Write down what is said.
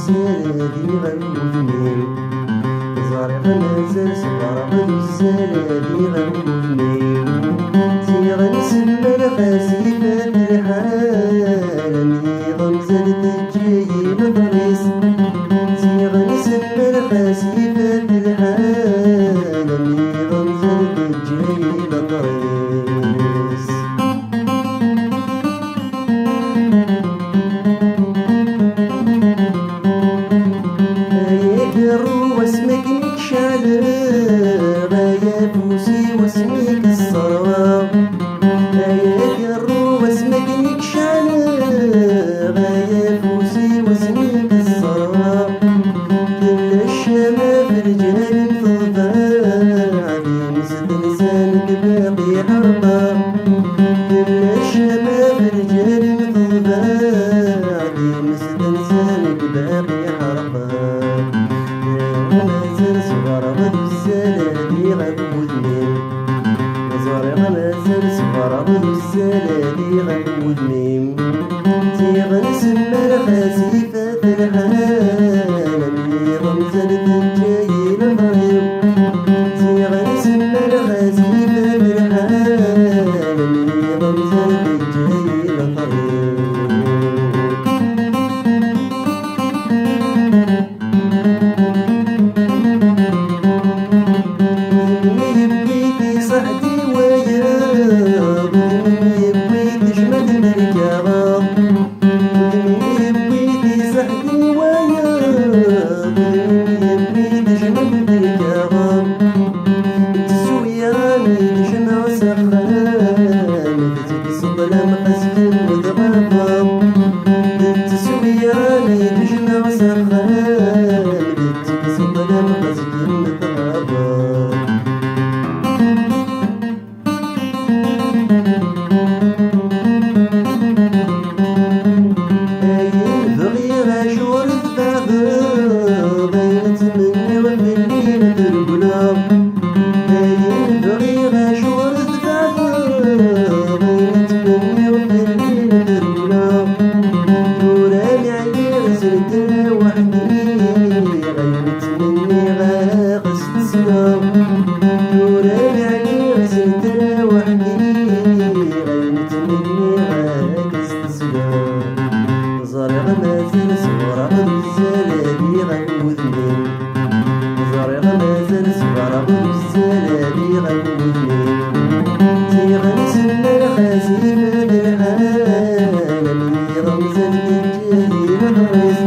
السلالي غنوثنين زارق مازال صغار السلالي غنوثنين زي غنسمى الخسيفة الحال اللي غمزة تجي مدرس زي غنسمى الخسيفة الحال اللي غمزة تجي مدرس واسمك نكشال غاية فوسي واسمك الصرواب غاية الرو واسمك نكشال غاية فوسي واسمك الصرواب كل الشمال في رجال الضباب عديم سد لسانك باقي حربا كل الشمال في رجال الضباب عديم سد لسانك باقي حربا مازال صغار غدو السلالي غنوثنين زارق مازال صغار غدو السلالي غنوثنين زي غنسمى الخسيفة الحال اللي غمزة تجي المغرب زي غنسمى الخسيفة الحال اللي غمزة تجي المغرب صحتي وياك بغيت جمد الركاب بغيت صحتي وياك بغيت جمد الركاب تسوياني تجمع سخان تزيد ظلام قسم وضغاب تسوياني تجمع سخان تزيد ظلام قسم وضغاب بينت مني وفي القلوب باين بغير شعور الذباب بينت مني وفي القلوب نوراني عيني زرت وحدي غيرت مني غاقست السلام نوراني عيني زرت وحدي غيرت مني غاقست السلام زارق مازال صغار السلالي غنوثنين زارق مازال صغار السلالي غنوثنين زي غنسمى الخسيفة الحال اللي غمزة تجي مدرس